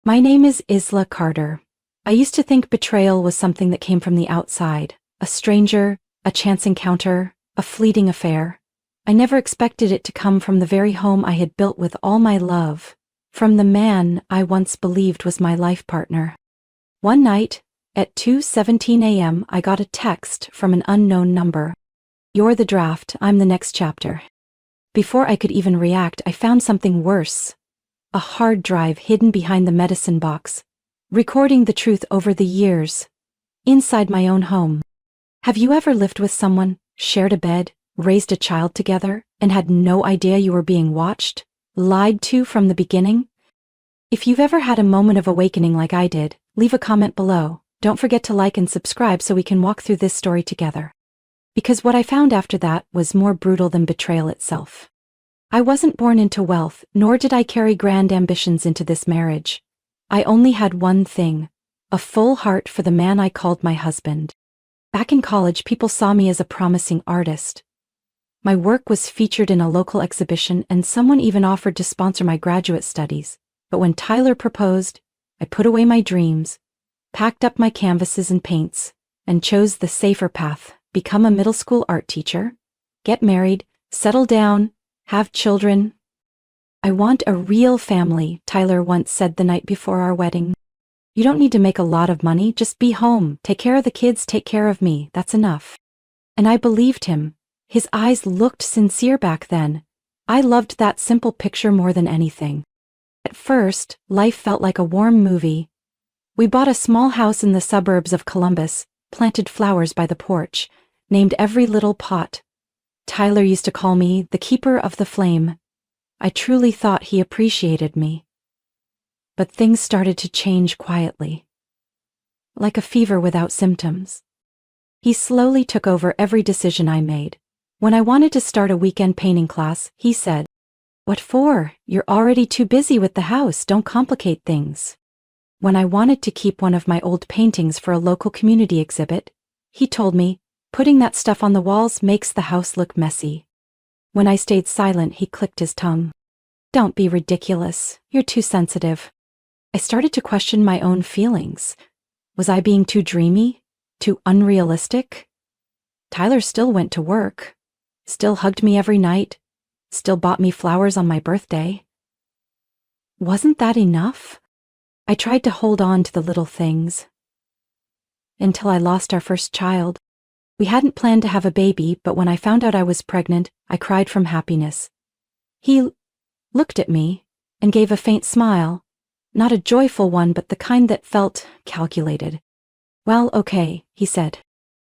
My name is Isla Carter. I used to think betrayal was something that came from the outside, a stranger, a chance encounter, a fleeting affair. I never expected it to come from the very home I had built with all my love, from the man I once believed was my life partner. One night, at 2:17 a.m., I got a text from an unknown number. "You're the draft, I'm the next chapter." Before I could even react, I found something worse. A hard drive hidden behind the medicine box, recording the truth over the years, inside my own home. Have you ever lived with someone, shared a bed, raised a child together, and had no idea you were being watched, lied to from the beginning? If you've ever had a moment of awakening like I did, leave a comment below. Don't forget to like and subscribe so we can walk through this story together. Because what I found after that was more brutal than betrayal itself. I wasn't born into wealth, nor did I carry grand ambitions into this marriage. I only had one thing, a full heart for the man I called my husband. Back in college, people saw me as a promising artist. My work was featured in a local exhibition, and someone even offered to sponsor my graduate studies. But when Tyler proposed, I put away my dreams, packed up my canvases and paints, and chose the safer path: become a middle school art teacher, get married, settle down, have children. "I want a real family," Tyler once said the night before our wedding. "You don't need to make a lot of money, just be home, take care of the kids, take care of me, that's enough." And I believed him. His eyes looked sincere back then. I loved that simple picture more than anything. At first, life felt like a warm movie. We bought a small house in the suburbs of Columbus, planted flowers by the porch, named every little pot. Tyler used to call me the keeper of the flame. I truly thought he appreciated me. But things started to change quietly. Like a fever without symptoms. He slowly took over every decision I made. When I wanted to start a weekend painting class, he said, "What for? You're already too busy with the house, don't complicate things." When I wanted to keep one of my old paintings for a local community exhibit, he told me, "Putting that stuff on the walls makes the house look messy." When I stayed silent, he clicked his tongue. "Don't be ridiculous, you're too sensitive." I started to question my own feelings. Was I being too dreamy? Too unrealistic? Tyler still went to work, still hugged me every night, still bought me flowers on my birthday. Wasn't that enough? I tried to hold on to the little things. Until I lost our first child. We hadn't planned to have a baby, but when I found out I was pregnant, I cried from happiness. He looked at me and gave a faint smile, not a joyful one, but the kind that felt calculated. "Well, okay," he said.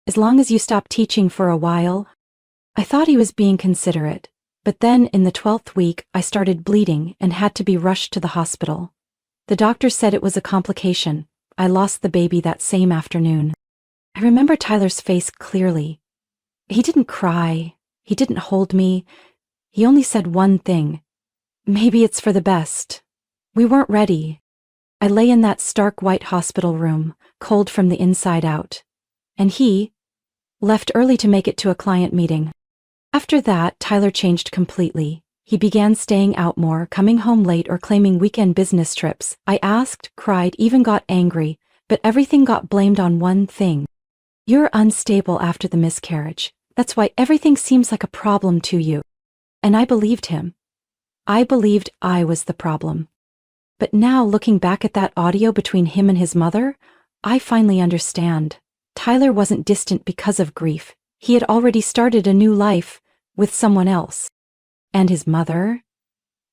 "As long as you stop teaching for a while." I thought he was being considerate, but then in the 12th week, I started bleeding and had to be rushed to the hospital. The doctor said it was a complication. I lost the baby that same afternoon. I remember Tyler's face clearly. He didn't cry. He didn't hold me. He only said one thing. "Maybe it's for the best." We weren't ready. I lay in that stark white hospital room, cold from the inside out. And he left early to make it to a client meeting. After that, Tyler changed completely. He began staying out more, coming home late or claiming weekend business trips. I asked, cried, even got angry, but everything got blamed on one thing. "You're unstable after the miscarriage. That's why everything seems like a problem to you." And I believed him. I believed I was the problem. But now, looking back at that audio between him and his mother, I finally understand. Tyler wasn't distant because of grief. He had already started a new life with someone else. And his mother?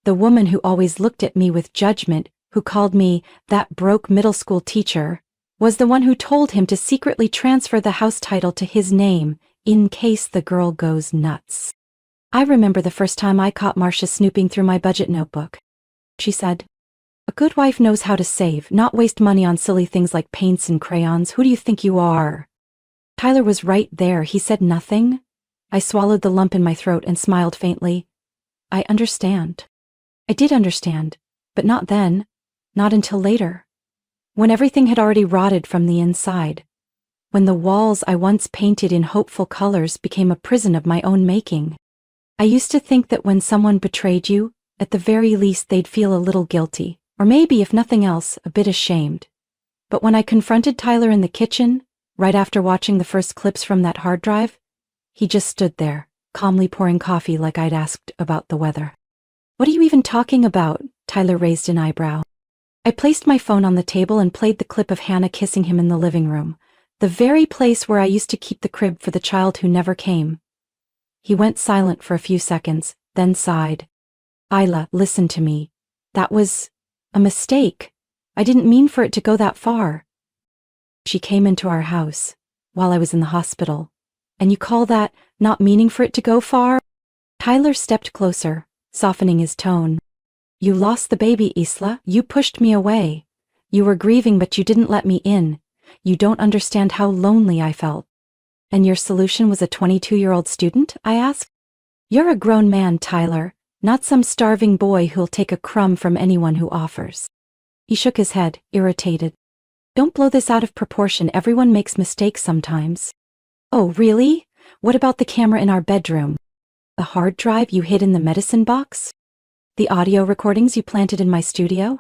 The woman who always looked at me with judgment, who called me that broke middle school teacher, was the one who told him to secretly transfer the house title to his name in case the girl goes nuts. I remember the first time I caught Marcia snooping through my budget notebook. She said, "A good wife knows how to save, not waste money on silly things like paints and crayons. Who do you think you are?" Tyler was right there. He said nothing. I swallowed the lump in my throat and smiled faintly. I understand. I did understand, but not then, not until later. When everything had already rotted from the inside. When the walls I once painted in hopeful colors became a prison of my own making. I used to think that when someone betrayed you, at the very least they'd feel a little guilty, Or maybe, if nothing else, a bit ashamed. But when I confronted Tyler in the kitchen, right after watching the first clips from that hard drive, he just stood there, calmly pouring coffee like I'd asked about the weather. "What are you even talking about?" Tyler raised an eyebrow. I placed my phone on the table and played the clip of Hannah kissing him in the living room, the very place where I used to keep the crib for the child who never came. He went silent for a few seconds, then sighed. "Isla, listen to me. That was a mistake. I didn't mean for it to go that far. She came into our house while I was in the hospital. And you call that not meaning for it to go far?" Tyler stepped closer, softening his tone. "You lost the baby, Isla. You pushed me away. You were grieving, but you didn't let me in. You don't understand how lonely I felt." "And your solution was a 22-year-old student?" I asked. "You're a grown man, Tyler, not some starving boy who'll take a crumb from anyone who offers." He shook his head, irritated. "Don't blow this out of proportion. Everyone makes mistakes sometimes." "Oh, really? What about the camera in our bedroom? The hard drive you hid in the medicine box? The audio recordings you planted in my studio?"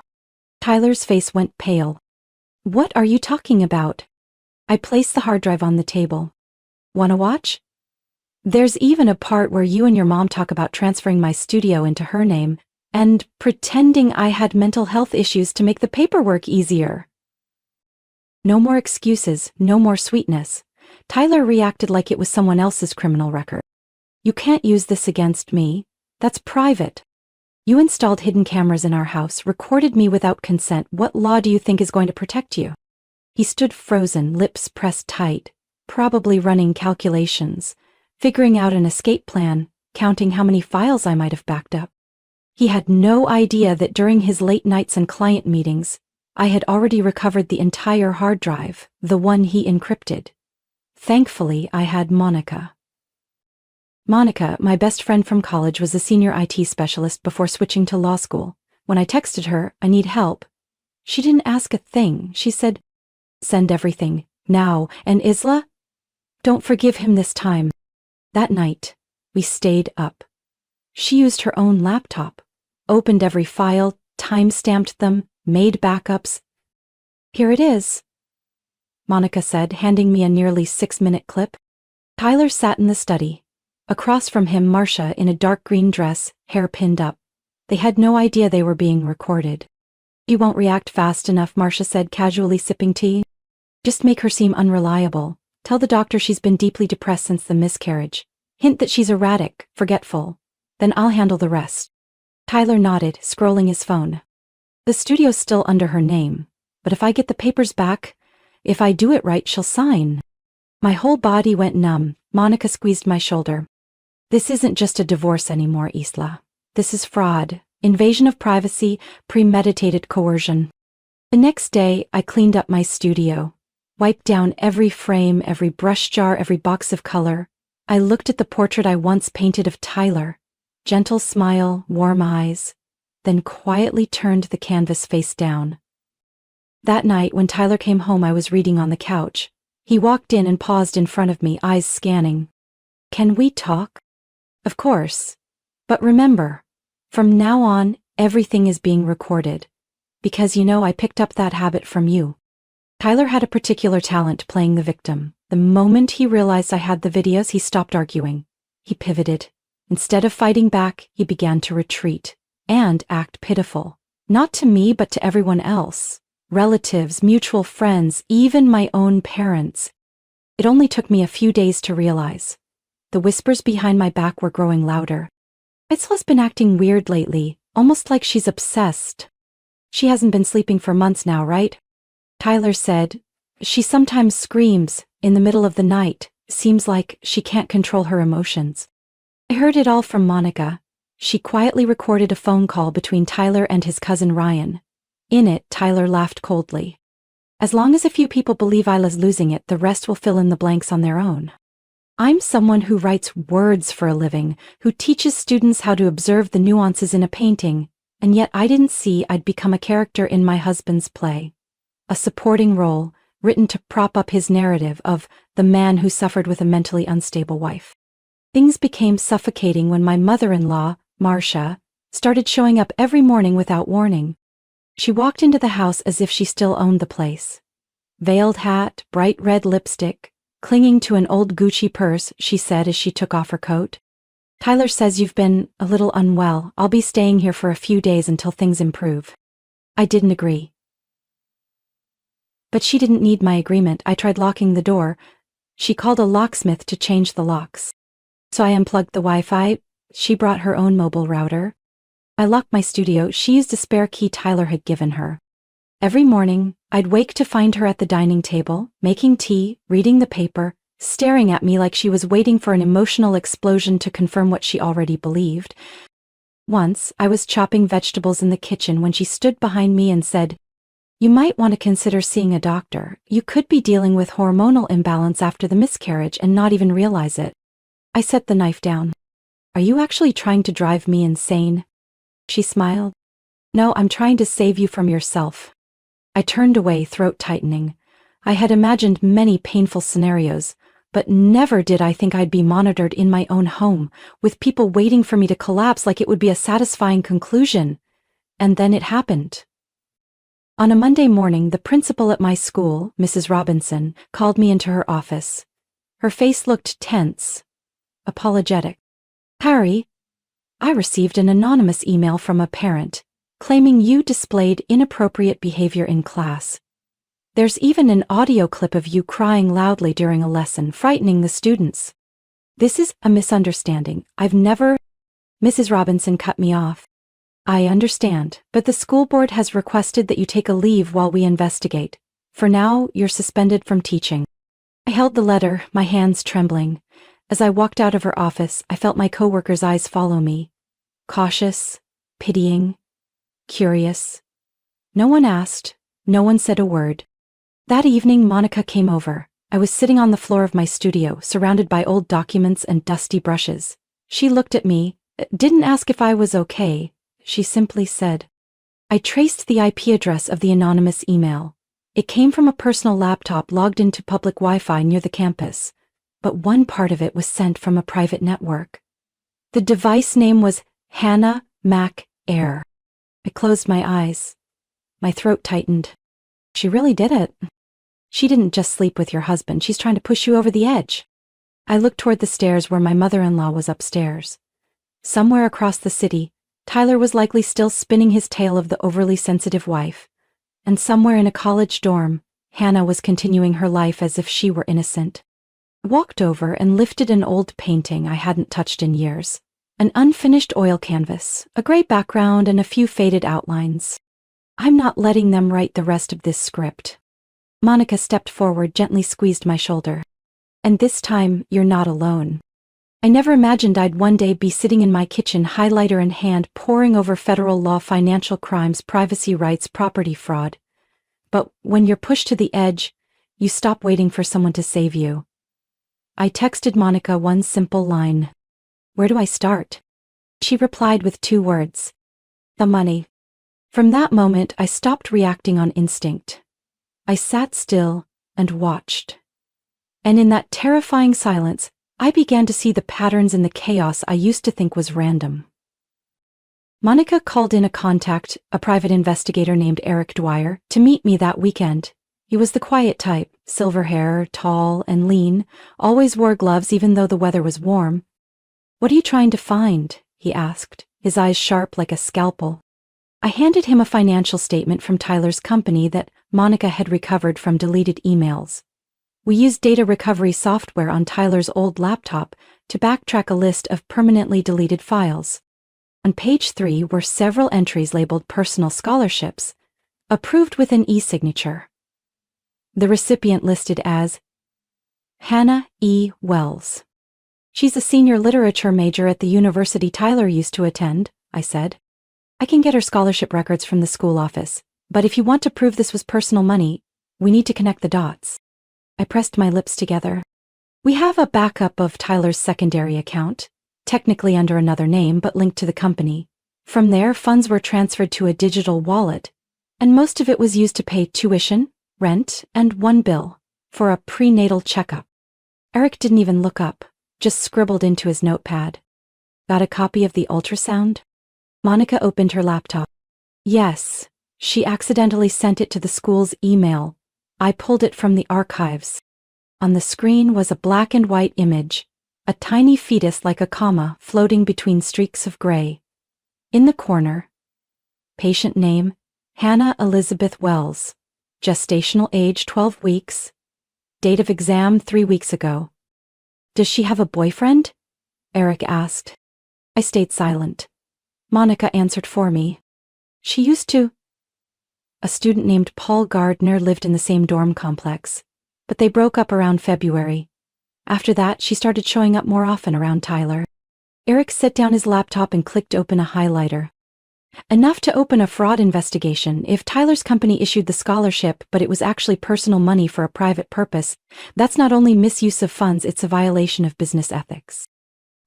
Tyler's face went pale. "What are you talking about?" I placed the hard drive on the table. "Wanna watch? There's even a part where you and your mom talk about transferring my studio into her name and pretending I had mental health issues to make the paperwork easier." No more excuses, no more sweetness. Tyler reacted like it was someone else's criminal record. "You can't use this against me. That's private. You installed hidden cameras in our house, recorded me without consent. What law do you think is going to protect you?" He stood frozen, lips pressed tight, probably running calculations, figuring out an escape plan, counting how many files I might have backed up. He had no idea that during his late nights and client meetings, I had already recovered the entire hard drive, the one he encrypted. Thankfully, I had Monica. Monica, my best friend from college, was a senior IT specialist before switching to law school. When I texted her, "I need help," she didn't ask a thing. She said, "Send everything, now, and Isla, don't forgive him this time." That night, we stayed up. She used her own laptop, opened every file, time-stamped them, made backups. "Here it is," Monica said, handing me a nearly 6-minute clip. Tyler sat in the study. Across from him, Marcia in a dark green dress, hair pinned up. They had no idea they were being recorded. "You won't react fast enough," Marcia said, casually sipping tea. "Just make her seem unreliable. Tell the doctor she's been deeply depressed since the miscarriage. Hint that she's erratic, forgetful. Then I'll handle the rest." Tyler nodded, scrolling his phone. "The studio's still under her name, but if I get the papers back, if I do it right, she'll sign." My whole body went numb. Monica squeezed my shoulder. "This isn't just a divorce anymore, Isla. This is fraud, invasion of privacy, premeditated coercion." The next day, I cleaned up my studio, wiped down every frame, every brush jar, every box of color. I looked at the portrait I once painted of Tyler. Gentle smile, warm eyes, then quietly turned the canvas face down. That night, when Tyler came home, I was reading on the couch. He walked in and paused in front of me, eyes scanning. "Can we talk?" "Of course. But remember, from now on, everything is being recorded. Because I picked up that habit from you." Tyler had a particular talent playing the victim. The moment he realized I had the videos, he stopped arguing. He pivoted. Instead of fighting back, he began to retreat and act pitiful. Not to me, but to everyone else. Relatives, mutual friends, even my own parents. It only took me a few days to realize. The whispers behind my back were growing louder. "Isla's been acting weird lately, almost like she's obsessed. She hasn't been sleeping for months now, right?" Tyler said, "She sometimes screams in the middle of the night. Seems like she can't control her emotions." I heard it all from Monica. She quietly recorded a phone call between Tyler and his cousin Ryan. In it, Tyler laughed coldly. "As long as a few people believe Isla's losing it, the rest will fill in the blanks on their own. I'm someone who writes words for a living, who teaches students how to observe the nuances in a painting, and yet I didn't see I'd become a character in my husband's play. A supporting role, written to prop up his narrative of the man who suffered with a mentally unstable wife. Things became suffocating when my mother-in-law, Marcia, started showing up every morning without warning. She walked into the house as if she still owned the place. Veiled hat, bright red lipstick, clinging to an old Gucci purse, she said as she took off her coat. Tyler says you've been a little unwell. I'll be staying here for a few days until things improve. I didn't agree. But she didn't need my agreement. I tried locking the door. She called a locksmith to change the locks. So I unplugged the Wi-Fi. She brought her own mobile router. I locked my studio. She used a spare key Tyler had given her. Every morning, I'd wake to find her at the dining table, making tea, reading the paper, staring at me like she was waiting for an emotional explosion to confirm what she already believed. Once, I was chopping vegetables in the kitchen when she stood behind me and said, "You might want to consider seeing a doctor. You could be dealing with hormonal imbalance after the miscarriage and not even realize it." I set the knife down. "Are you actually trying to drive me insane?" She smiled. "No, I'm trying to save you from yourself." I turned away, throat tightening. I had imagined many painful scenarios, but never did I think I'd be monitored in my own home, with people waiting for me to collapse like it would be a satisfying conclusion. And then it happened. On a Monday morning, the principal at my school, Mrs. Robinson, called me into her office. Her face looked tense, apologetic. "Harry, I received an anonymous email from a parent claiming you displayed inappropriate behavior in class. There's even an audio clip of you crying loudly during a lesson, frightening the students. This is a misunderstanding. I've never—" Mrs. Robinson cut me off. "I understand, but the school board has requested that you take a leave while we investigate. For now, you're suspended from teaching." I held the letter, my hands trembling. As I walked out of her office, I felt my coworkers' eyes follow me. Cautious, pitying, curious. No one asked, no one said a word. That evening, Monica came over. I was sitting on the floor of my studio, surrounded by old documents and dusty brushes. She looked at me, didn't ask if I was okay. She simply said, I traced the IP address of the anonymous email. It came from a personal laptop logged into public Wi-Fi near the campus, but one part of it was sent from a private network. The device name was Hannah Mac Air. I closed my eyes. My throat tightened. She really did it. She didn't just sleep with your husband, she's trying to push you over the edge. I looked toward the stairs where my mother-in-law was upstairs. Somewhere across the city, Tyler was likely still spinning his tale of the overly sensitive wife. And somewhere in a college dorm, Hannah was continuing her life as if she were innocent. I walked over and lifted an old painting I hadn't touched in years. An unfinished oil canvas, a gray background and a few faded outlines. I'm not letting them write the rest of this script. Monica stepped forward, gently squeezed my shoulder. And this time, you're not alone. I never imagined I'd one day be sitting in my kitchen, highlighter in hand, poring over federal law, financial crimes, privacy rights, property fraud. But when you're pushed to the edge, you stop waiting for someone to save you. I texted Monica one simple line. Where do I start? She replied with 2 words. The money. From that moment, I stopped reacting on instinct. I sat still and watched. And in that terrifying silence, I began to see the patterns in the chaos I used to think was random. Monica called in a contact, a private investigator named Eric Dwyer, to meet me that weekend. He was the quiet type, silver hair, tall and lean, always wore gloves even though the weather was warm. What are you trying to find? He asked, his eyes sharp like a scalpel. I handed him a financial statement from Tyler's company that Monica had recovered from deleted emails. We used data recovery software on Tyler's old laptop to backtrack a list of permanently deleted files. On page 3 were several entries labeled personal scholarships, approved with an e-signature. The recipient listed as Hannah E. Wells. She's a senior literature major at the university Tyler used to attend, I said. I can get her scholarship records from the school office, but if you want to prove this was personal money, we need to connect the dots. I pressed my lips together. We have a backup of Tyler's secondary account, technically under another name but linked to the company. From there, funds were transferred to a digital wallet, and most of it was used to pay tuition, rent, and one bill for a prenatal checkup. Eric didn't even look up, just scribbled into his notepad. Got a copy of the ultrasound? Monica opened her laptop. Yes, She accidentally sent it to the school's email. I pulled it from the archives. On the screen was a black and white image, a tiny fetus like a comma floating between streaks of gray. In the corner, patient name, Hannah Elizabeth Wells, gestational age 12 weeks, date of exam 3 weeks ago. Does she have a boyfriend? Eric asked. I stayed silent. Monica answered for me. She used to. A student named Paul Gardner lived in the same dorm complex, but they broke up around February. After that, she started showing up more often around Tyler. Eric set down his laptop and clicked open a highlighter. Enough to open a fraud investigation. If Tyler's company issued the scholarship, but it was actually personal money for a private purpose, that's not only misuse of funds, it's a violation of business ethics.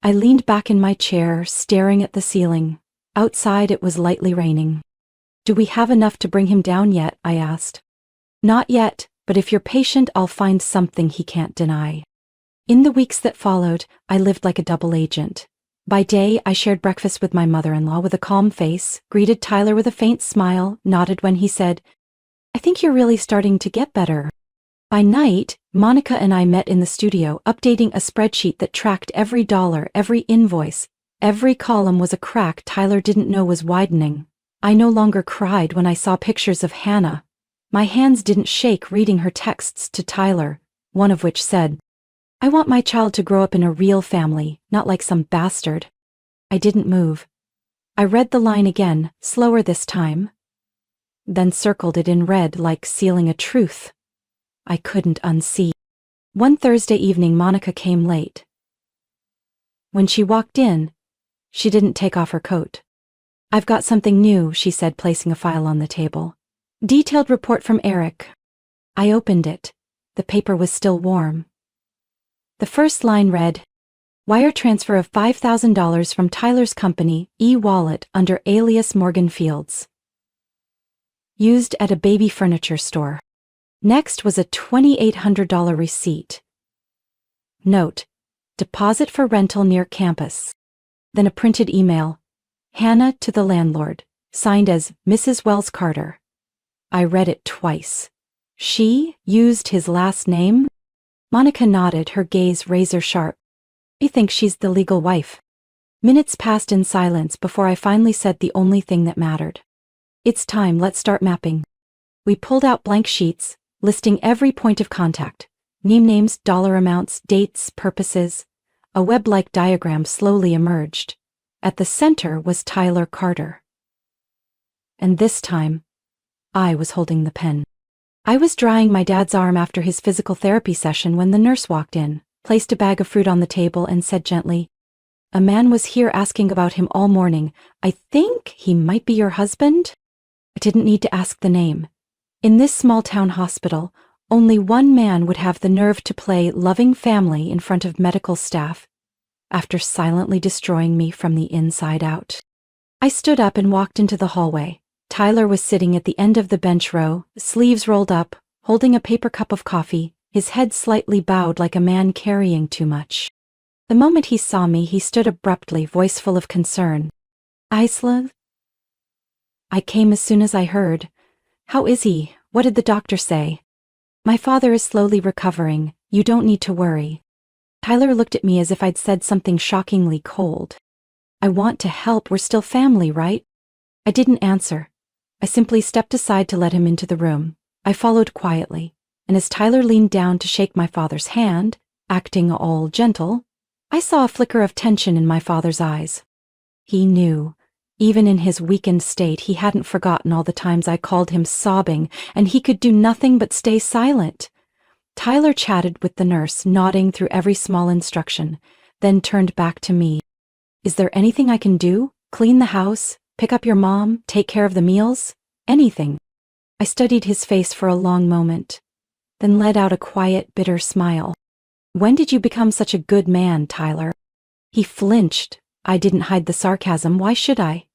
I leaned back in my chair, staring at the ceiling. Outside it was lightly raining. Do we have enough to bring him down yet? I asked. Not yet, but if you're patient, I'll find something he can't deny. In the weeks that followed, I lived like a double agent. By day, I shared breakfast with my mother-in-law with a calm face, greeted Tyler with a faint smile, nodded when he said, "I think you're really starting to get better." By night, Monica and I met in the studio, updating a spreadsheet that tracked every dollar, every invoice. Every column was a crack Tyler didn't know was widening. I no longer cried when I saw pictures of Hannah. My hands didn't shake reading her texts to Tyler, one of which said, "I want my child to grow up in a real family, not like some bastard." I didn't move. I read the line again, slower this time, then circled it in red like sealing a truth I couldn't unsee. One Thursday evening, Monica came late. When she walked in, she didn't take off her coat. "I've got something new," she said, placing a file on the table. "Detailed report from Eric." I opened it. The paper was still warm. The first line read, "Wire transfer of $5,000 from Tyler's company, e-wallet, under alias Morgan Fields. Used at a baby furniture store." Next was a $2,800 receipt. Note, deposit for rental near campus. Then a printed email, "Hannah to the landlord," signed as Mrs. Wells Carter. I read it twice. She used his last name? Monica nodded, her gaze razor sharp. "I think she's the legal wife." Minutes passed in silence before I finally said the only thing that mattered. "It's time, let's start mapping." We pulled out blank sheets, listing every point of contact, names, dollar amounts, dates, purposes. A web-like diagram slowly emerged. At the center was Tyler Carter. And this time, I was holding the pen. I was drying my dad's arm after his physical therapy session when the nurse walked in, placed a bag of fruit on the table, and said gently, "A man was here asking about him all morning. I think he might be your husband?" I didn't need to ask the name. In this small-town hospital, only one man would have the nerve to play loving family in front of medical staff, after silently destroying me from the inside out. I stood up and walked into the hallway. Tyler was sitting at the end of the bench row, sleeves rolled up, holding a paper cup of coffee, his head slightly bowed like a man carrying too much. The moment he saw me, he stood abruptly, voice full of concern. "Isla?" "I came as soon as I heard. How is he? What did the doctor say?" "My father is slowly recovering. You don't need to worry." Tyler looked at me as if I'd said something shockingly cold. "I want to help. We're still family, right?" I didn't answer. I simply stepped aside to let him into the room. I followed quietly, and as Tyler leaned down to shake my father's hand, acting all gentle, I saw a flicker of tension in my father's eyes. He knew. Even in his weakened state, he hadn't forgotten all the times I called him sobbing, and he could do nothing but stay silent. Tyler chatted with the nurse, nodding through every small instruction, then turned back to me. "Is there anything I can do? Clean the house? Pick up your mom? Take care of the meals? Anything?" I studied his face for a long moment, then let out a quiet, bitter smile. "When did you become such a good man, Tyler?" He flinched. I didn't hide the sarcasm. Why should I?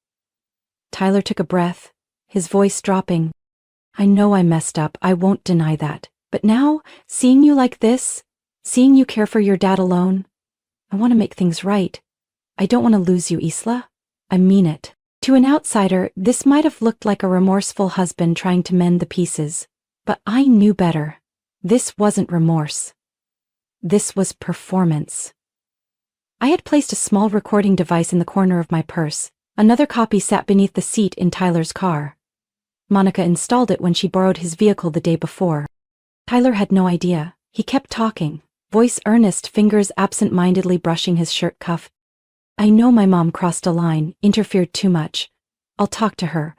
Tyler took a breath, his voice dropping. "I know I messed up. I won't deny that. But now, seeing you like this, seeing you care for your dad alone, I want to make things right. I don't want to lose you, Isla. I mean it." To an outsider, this might have looked like a remorseful husband trying to mend the pieces. But I knew better. This wasn't remorse. This was performance. I had placed a small recording device in the corner of my purse. Another copy sat beneath the seat in Tyler's car. Monica installed it when she borrowed his vehicle the day before. Tyler had no idea. He kept talking, voice earnest, fingers absent-mindedly brushing his shirt cuff. I know my mom crossed a line, interfered too much. I'll talk to her.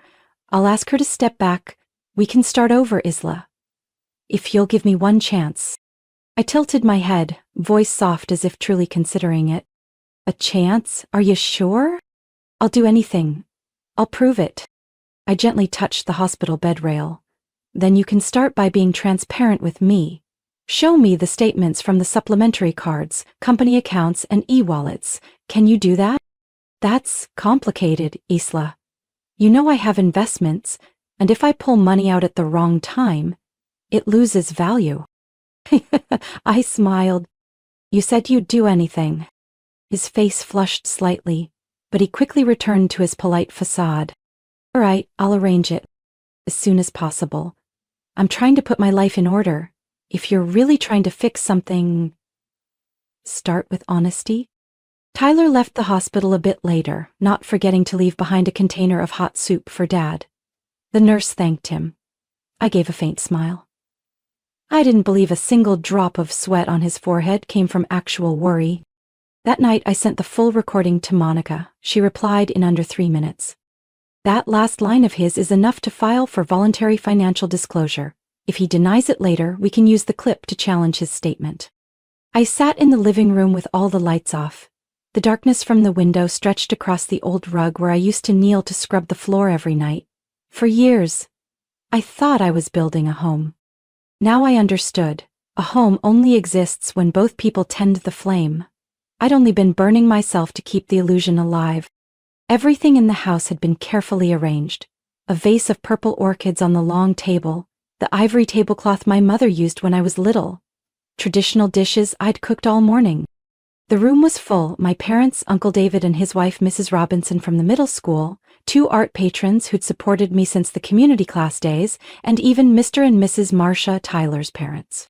I'll ask her to step back. We can start over, Isla. If you'll give me one chance. I tilted my head, voice soft as if truly considering it. A chance? Are you sure? I'll do anything. I'll prove it. I gently touched the hospital bed rail. Then you can start by being transparent with me. Show me the statements from the supplementary cards, company accounts, and e-wallets. Can you do that? That's complicated, Isla. You know I have investments, and if I pull money out at the wrong time, it loses value. I smiled. You said you'd do anything. His face flushed slightly, but he quickly returned to his polite facade. All right, I'll arrange it. As soon as possible. I'm trying to put my life in order. If you're really trying to fix something, start with honesty. Tyler left the hospital a bit later, not forgetting to leave behind a container of hot soup for Dad. The nurse thanked him. I gave a faint smile. I didn't believe a single drop of sweat on his forehead came from actual worry. That night I sent the full recording to Monica. She replied in under 3 minutes. That last line of his is enough to file for voluntary financial disclosure. If he denies it later, we can use the clip to challenge his statement. I sat in the living room with all the lights off. The darkness from the window stretched across the old rug where I used to kneel to scrub the floor every night. For years, I thought I was building a home. Now I understood. A home only exists when both people tend the flame. I'd only been burning myself to keep the illusion alive. Everything in the house had been carefully arranged. A vase of purple orchids on the long table, the ivory tablecloth my mother used when I was little. Traditional dishes I'd cooked all morning. The room was full, my parents, Uncle David and his wife Mrs. Robinson from the middle school, 2 art patrons who'd supported me since the community class days, and even Mr. and Mrs. Marcia, Tyler's parents.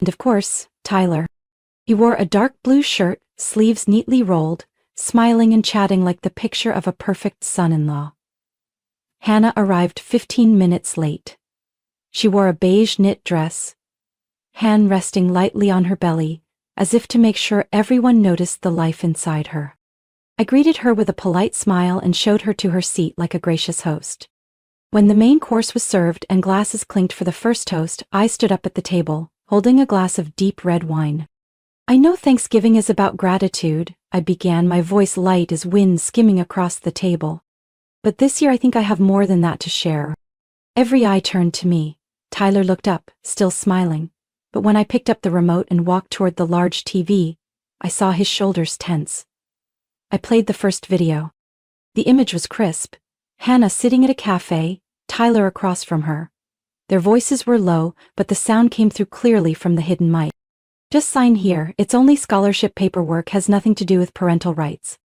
And of course, Tyler. He wore a dark blue shirt, sleeves neatly rolled, smiling and chatting like the picture of a perfect son-in-law. Hannah arrived 15 minutes late. She wore a beige knit dress, hand resting lightly on her belly, as if to make sure everyone noticed the life inside her. I greeted her with a polite smile and showed her to her seat like a gracious host. When the main course was served and glasses clinked for the first toast, I stood up at the table, holding a glass of deep red wine. I know Thanksgiving is about gratitude, I began, my voice light as wind skimming across the table. But this year I think I have more than that to share. Every eye turned to me. Tyler looked up, still smiling. But when I picked up the remote and walked toward the large TV, I saw his shoulders tense. I played the first video. The image was crisp. Hannah sitting at a cafe, Tyler across from her. Their voices were low, but the sound came through clearly from the hidden mic. Just sign here, it's only scholarship paperwork, has nothing to do with parental rights.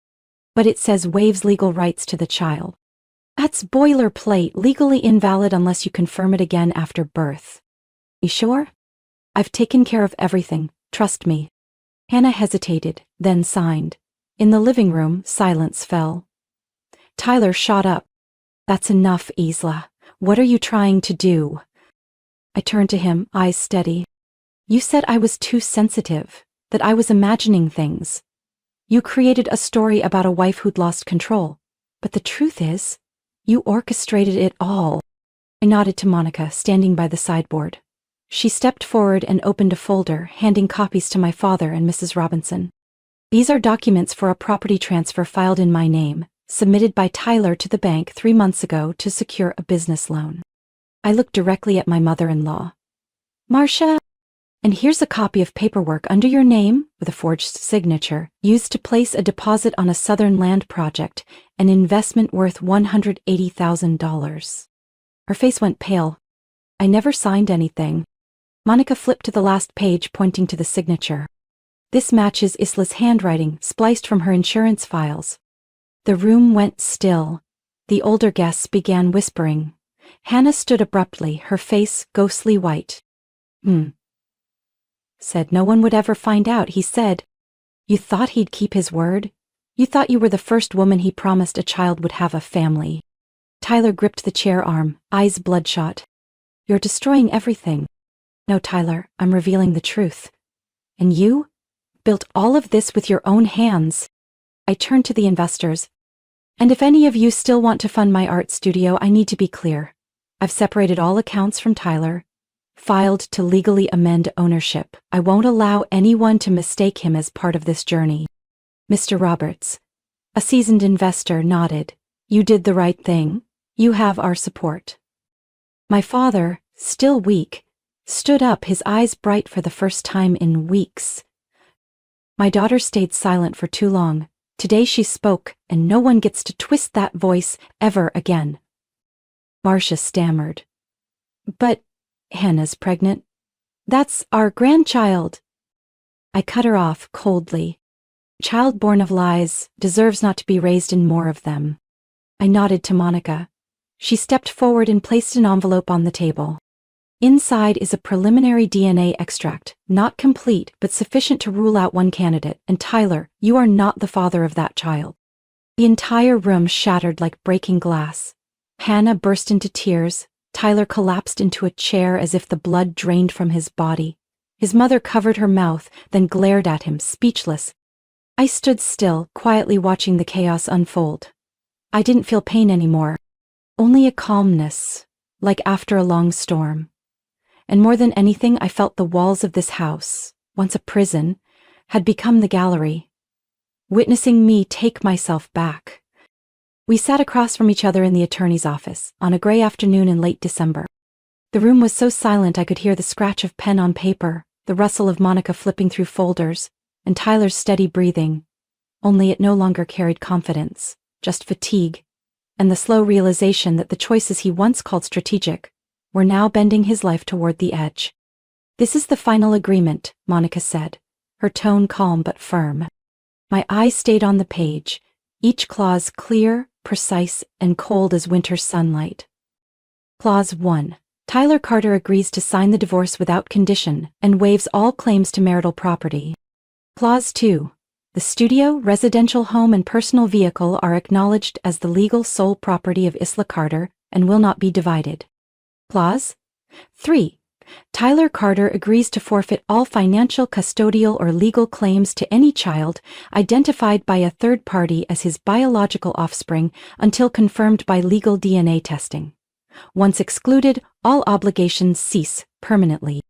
But it says waives legal rights to the child. That's boilerplate, legally invalid unless you confirm it again after birth. You sure? I've taken care of everything, trust me. Hannah hesitated, then signed. In the living room, silence fell. Tyler shot up. That's enough, Isla. What are you trying to do? I turned to him, eyes steady. You said I was too sensitive, that I was imagining things. You created a story about a wife who'd lost control. But the truth is, you orchestrated it all. I nodded to Monica, standing by the sideboard. She stepped forward and opened a folder, handing copies to my father and Mrs. Robinson. These are documents for a property transfer filed in my name, submitted by Tyler to the bank 3 months ago to secure a business loan. I looked directly at my mother-in-law. Marcia, and here's a copy of paperwork under your name, with a forged signature, used to place a deposit on a southern land project, an investment worth $180,000. Her face went pale. I never signed anything. Monica flipped to the last page, pointing to the signature. This matches Isla's handwriting, spliced from her insurance files. The room went still. The older guests began whispering. Hannah stood abruptly, her face ghostly white. Said no one would ever find out, he said. You thought he'd keep his word? You thought you were the first woman he promised a child would have a family. Tyler gripped the chair arm, eyes bloodshot. You're destroying everything. No, Tyler, I'm revealing the truth. And you? Built all of this with your own hands. I turned to the investors. And if any of you still want to fund my art studio, I need to be clear. I've separated all accounts from Tyler, filed to legally amend ownership. I won't allow anyone to mistake him as part of this journey. Mr. Roberts, a seasoned investor, nodded. You did the right thing. You have our support. My father, still weak, stood up, his eyes bright for the first time in weeks. My daughter stayed silent for too long. Today she spoke, and no one gets to twist that voice ever again. Marcia stammered. But Hannah's pregnant. That's our grandchild. I cut her off coldly. Child born of lies deserves not to be raised in more of them. I nodded to Monica. She stepped forward and placed an envelope on the table. Inside is a preliminary DNA extract, not complete but sufficient to rule out one candidate, and Tyler, you are not the father of that child. The entire room shattered like breaking glass. Hannah burst into tears. Tyler collapsed into a chair as if the blood drained from his body. His mother covered her mouth, then glared at him, speechless. I stood still, quietly watching the chaos unfold. I didn't feel pain anymore. Only a calmness, like after a long storm. And more than anything, I felt the walls of this house, once a prison, had become the gallery, witnessing me take myself back. We sat across from each other in the attorney's office, on a gray afternoon in late December. The room was so silent I could hear the scratch of pen on paper, the rustle of Monica flipping through folders, and Tyler's steady breathing. Only it no longer carried confidence, just fatigue, and the slow realization that the choices he once called strategic were now bending his life toward the edge. This is the final agreement, Monica said, her tone calm but firm. My eyes stayed on the page, each clause clear, precise, and cold as winter's sunlight. Clause 1. Tyler Carter agrees to sign the divorce without condition and waives all claims to marital property. Clause 2. The studio, residential home, and personal vehicle are acknowledged as the legal sole property of Isla Carter and will not be divided. Clause 3. Tyler Carter agrees to forfeit all financial, custodial, or legal claims to any child identified by a third party as his biological offspring until confirmed by legal DNA testing. Once excluded, all obligations cease permanently.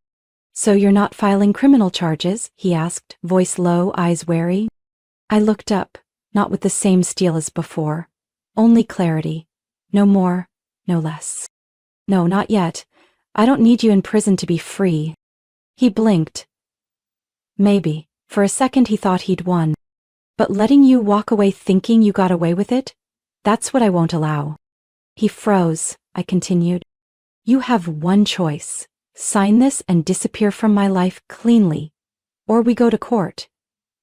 So you're not filing criminal charges? He asked, voice low, eyes wary. I looked up, not with the same steel as before. Only clarity. No more, no less. No, not yet. I don't need you in prison to be free. He blinked. Maybe. For a second he thought he'd won. But letting you walk away thinking you got away with it? That's what I won't allow. He froze. I continued. You have one choice. Sign this and disappear from my life cleanly. Or we go to court.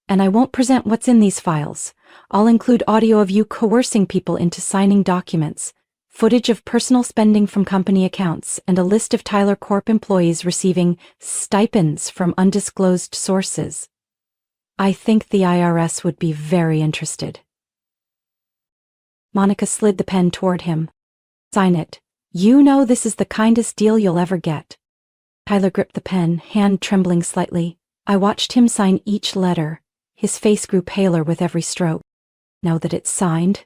And I won't present what's in these files. I'll include audio of you coercing people into signing documents, footage of personal spending from company accounts, and a list of Tyler Corp employees receiving stipends from undisclosed sources. I think the IRS would be very interested. Monica slid the pen toward him. Sign it. You know this is the kindest deal you'll ever get. Tyler gripped the pen, hand trembling slightly. I watched him sign each letter. His face grew paler with every stroke. Now that it's signed.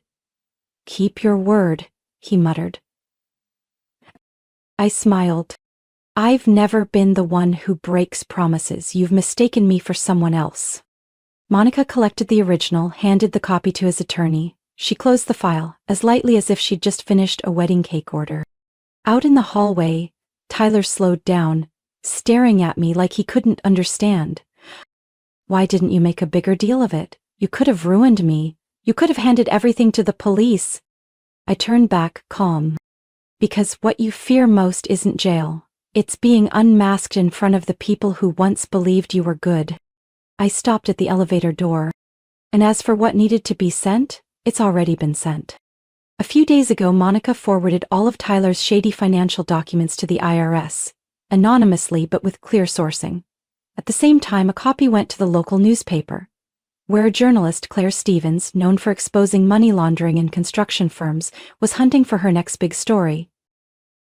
Keep your word, he muttered. I smiled. I've never been the one who breaks promises. You've mistaken me for someone else. Monica collected the original, handed the copy to his attorney. She closed the file, as lightly as if she'd just finished a wedding cake order. Out in the hallway, Tyler slowed down, staring at me like he couldn't understand. Why didn't you make a bigger deal of it? You could have ruined me. You could have handed everything to the police. I turned back, calm. Because what you fear most isn't jail. It's being unmasked in front of the people who once believed you were good. I stopped at the elevator door. And as for what needed to be sent, it's already been sent. A few days ago, Monica forwarded all of Tyler's shady financial documents to the IRS, anonymously but with clear sourcing. At the same time, a copy went to the local newspaper, where a journalist, Claire Stevens, known for exposing money laundering in construction firms, was hunting for her next big story.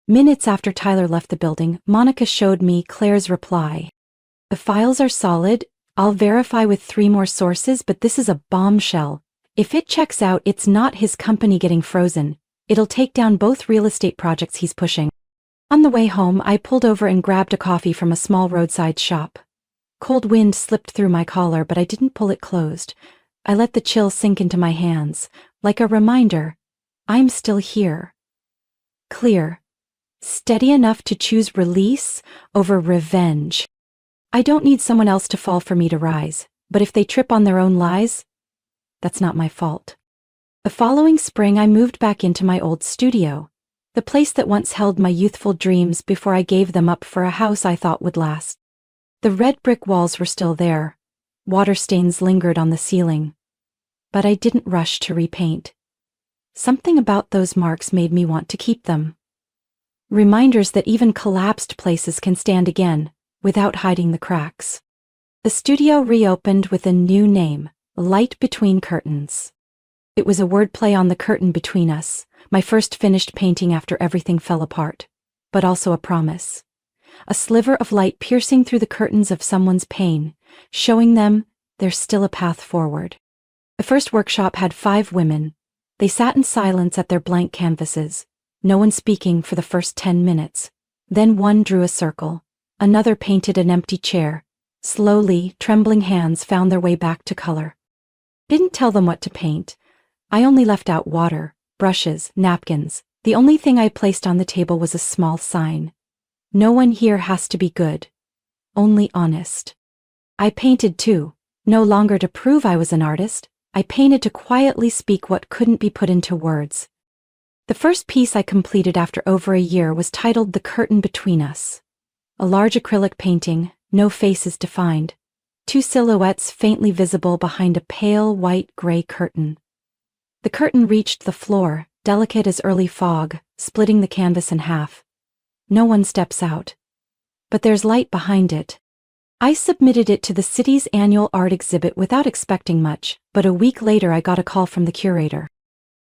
Minutes after Tyler left the building, Monica showed me Claire's reply. "The files are solid. I'll verify with 3 more sources, but this is a bombshell. If it checks out, it's not his company getting frozen. It'll take down both real estate projects he's pushing." On the way home, I pulled over and grabbed a coffee from a small roadside shop. Cold wind slipped through my collar, but I didn't pull it closed. I let the chill sink into my hands, like a reminder, I'm still here. Clear. Steady enough to choose release over revenge. I don't need someone else to fall for me to rise, but if they trip on their own lies, that's not my fault. The following spring, I moved back into my old studio, the place that once held my youthful dreams before I gave them up for a house I thought would last. The red brick walls were still there. Water stains lingered on the ceiling. But I didn't rush to repaint. Something about those marks made me want to keep them. Reminders that even collapsed places can stand again, without hiding the cracks. The studio reopened with a new name, Light Between Curtains. It was a wordplay on the curtain between us, my first finished painting after everything fell apart, but also a promise. A sliver of light piercing through the curtains of someone's pain, showing them there's still a path forward. The first workshop had 5 women. They sat in silence at their blank canvases, no one speaking for the first 10 minutes. Then one drew a circle. Another painted an empty chair. Slowly, trembling hands found their way back to color. Didn't tell them what to paint. I only left out water, brushes, napkins. The only thing I placed on the table was a small sign. No one here has to be good. Only honest. I painted too, no longer to prove I was an artist. I painted to quietly speak what couldn't be put into words. The first piece I completed after over a year was titled The Curtain Between Us. A large acrylic painting, no faces defined. 2 silhouettes faintly visible behind a pale white-gray curtain. The curtain reached the floor, delicate as early fog, splitting the canvas in half. No one steps out. But there's light behind it. I submitted it to the city's annual art exhibit without expecting much, but a week later I got a call from the curator.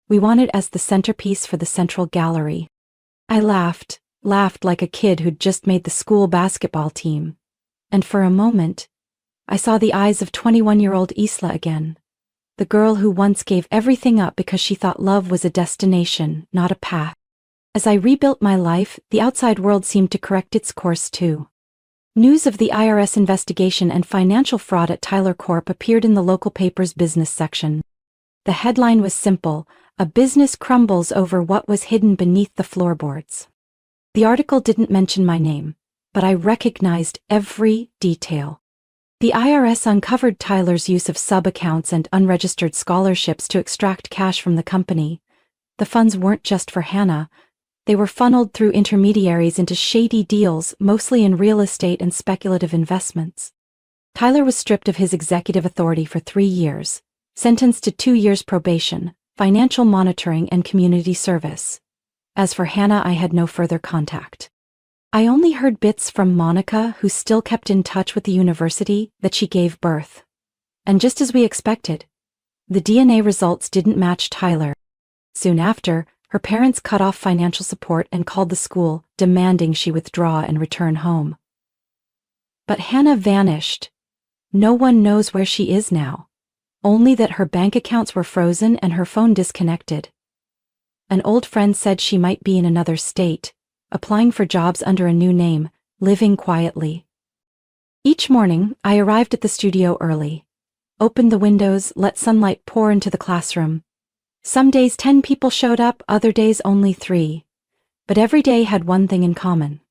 We want it as the centerpiece for the central gallery. I laughed like a kid who'd just made the school basketball team. And for a moment, I saw the eyes of 21-year-old Isla again. The girl who once gave everything up because she thought love was a destination, not a path. As I rebuilt my life, the outside world seemed to correct its course too. News of the IRS investigation and financial fraud at Tyler Corp appeared in the local paper's business section. The headline was simple: a business crumbles over what was hidden beneath the floorboards. The article didn't mention my name, but I recognized every detail. The IRS uncovered Tyler's use of sub-accounts and unregistered scholarships to extract cash from the company. The funds weren't just for Hannah. They were funneled through intermediaries into shady deals, mostly in real estate and speculative investments. Tyler was stripped of his executive authority for 3 years, sentenced to 2 years probation, financial monitoring, and community service. As for Hannah, I had no further contact. I only heard bits from Monica, who still kept in touch with the university that she gave birth. And just as we expected, the DNA results didn't match Tyler. Soon after, her parents cut off financial support and called the school, demanding she withdraw and return home. But Hannah vanished. No one knows where she is now. Only that her bank accounts were frozen and her phone disconnected. An old friend said she might be in another state, applying for jobs under a new name, living quietly. Each morning, I arrived at the studio early, opened the windows, let sunlight pour into the classroom. Some days 10 people showed up, other days only 3. But every day had one thing in common: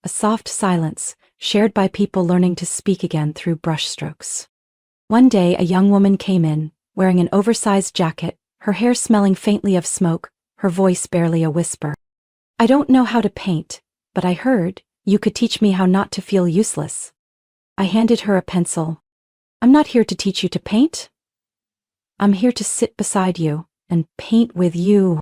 a soft silence, shared by people learning to speak again through brushstrokes. One day, a young woman came in, wearing an oversized jacket, her hair smelling faintly of smoke, her voice barely a whisper. "I don't know how to paint, but I heard you could teach me how not to feel useless." I handed her a pencil. "I'm not here to teach you to paint. I'm here to sit beside you and paint with you."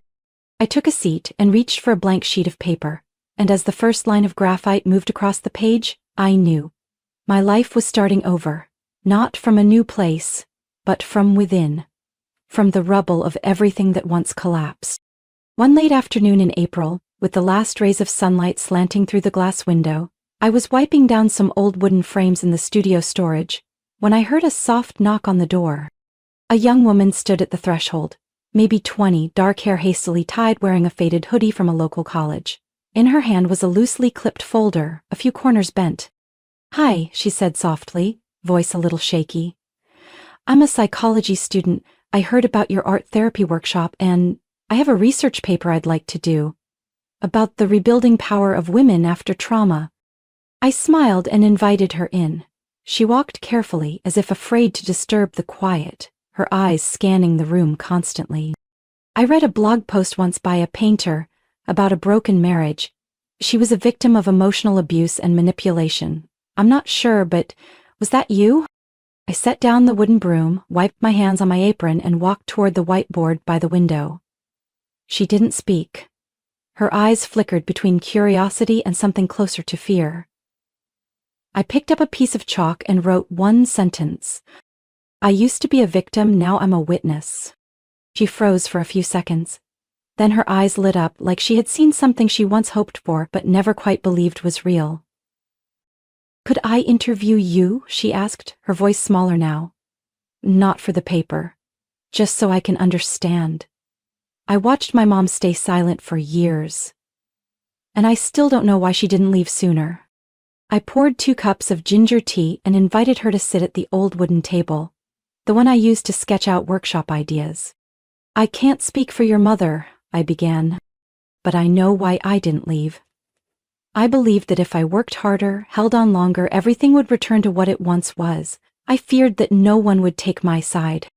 I took a seat and reached for a blank sheet of paper, and as the first line of graphite moved across the page, I knew. My life was starting over, not from a new place, but from within, from the rubble of everything that once collapsed. One late afternoon in April, with the last rays of sunlight slanting through the glass window, I was wiping down some old wooden frames in the studio storage, when I heard a soft knock on the door. A young woman stood at the threshold, maybe 20, dark hair hastily tied, wearing a faded hoodie from a local college. In her hand was a loosely clipped folder, a few corners bent. "Hi," she said softly, voice a little shaky. "I'm a psychology student. I heard about your art therapy workshop and I have a research paper I'd like to do about the rebuilding power of women after trauma." I smiled and invited her in. She walked carefully, as if afraid to disturb the quiet, her eyes scanning the room constantly. "I read a blog post once by a painter about a broken marriage. She was a victim of emotional abuse and manipulation. I'm not sure, but was that you?" I set down the wooden broom, wiped my hands on my apron, and walked toward the whiteboard by the window. She didn't speak. Her eyes flickered between curiosity and something closer to fear. I picked up a piece of chalk and wrote one sentence. "I used to be a victim, now I'm a witness." She froze for a few seconds. Then her eyes lit up like she had seen something she once hoped for but never quite believed was real. "Could I interview you?" she asked, her voice smaller now. "Not for the paper. Just so I can understand. I watched my mom stay silent for years. And I still don't know why she didn't leave sooner." I poured 2 cups of ginger tea and invited her to sit at the old wooden table, the one I used to sketch out workshop ideas. "I can't speak for your mother," I began, "but I know why I didn't leave. I believed that if I worked harder, held on longer, everything would return to what it once was. I feared that no one would take my side.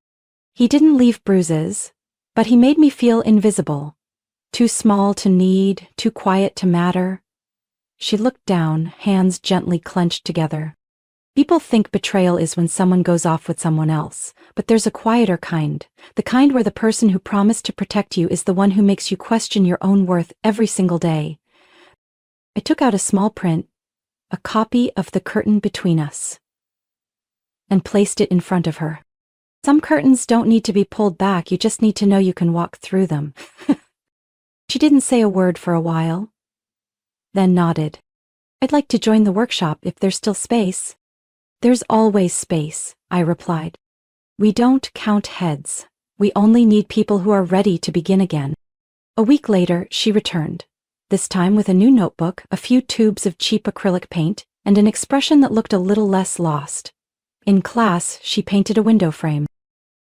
He didn't leave bruises, but he made me feel invisible, too small to need, too quiet to matter." She looked down, hands gently clenched together. "People think betrayal is when someone goes off with someone else, but there's a quieter kind, the kind where the person who promised to protect you is the one who makes you question your own worth every single day." I took out a small print, a copy of The Curtain Between Us, and placed it in front of her. "Some curtains don't need to be pulled back, you just need to know you can walk through them." She didn't say a word for a while, then nodded. "I'd like to join the workshop if there's still space." "There's always space," I replied. "We don't count heads. We only need people who are ready to begin again." A week later, she returned, this time with a new notebook, a few tubes of cheap acrylic paint, and an expression that looked a little less lost. In class, she painted a window frame.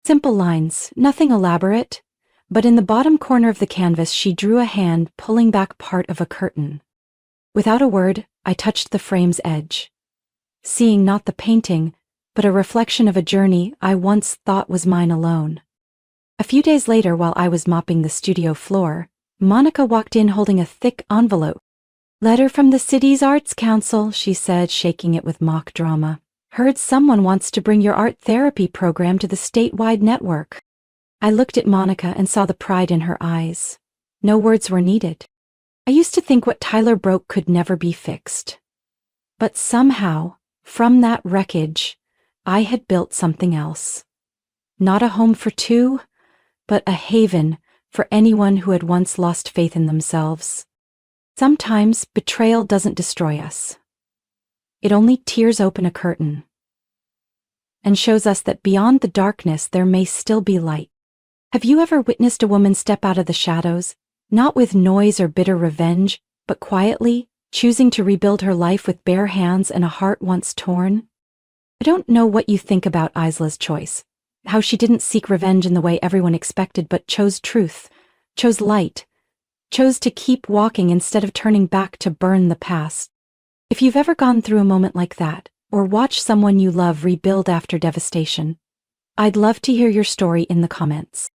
Simple lines, nothing elaborate, but in the bottom corner of the canvas she drew a hand pulling back part of a curtain. Without a word, I touched the frame's edge, seeing not the painting, but a reflection of a journey I once thought was mine alone. A few days later, while I was mopping the studio floor, Monica walked in holding a thick envelope. "Letter from the city's Arts Council," she said, shaking it with mock drama. "Heard someone wants to bring your art therapy program to the statewide network." I looked at Monica and saw the pride in her eyes. No words were needed. I used to think what Tyler broke could never be fixed. But somehow, from that wreckage, I had built something else. Not a home for two, but a haven for anyone who had once lost faith in themselves. Sometimes betrayal doesn't destroy us. It only tears open a curtain and shows us that beyond the darkness there may still be light. Have you ever witnessed a woman step out of the shadows, not with noise or bitter revenge, but quietly, choosing to rebuild her life with bare hands and a heart once torn? I don't know what you think about Isla's choice, how she didn't seek revenge in the way everyone expected but chose truth, chose light, chose to keep walking instead of turning back to burn the past. If you've ever gone through a moment like that, or watched someone you love rebuild after devastation, I'd love to hear your story in the comments.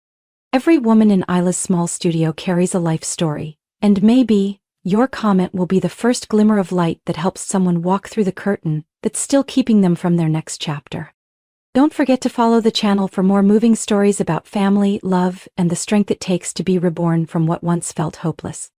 Every woman in Isla's small studio carries a life story, and maybe your comment will be the first glimmer of light that helps someone walk through the curtain that's still keeping them from their next chapter. Don't forget to follow the channel for more moving stories about family, love, and the strength it takes to be reborn from what once felt hopeless.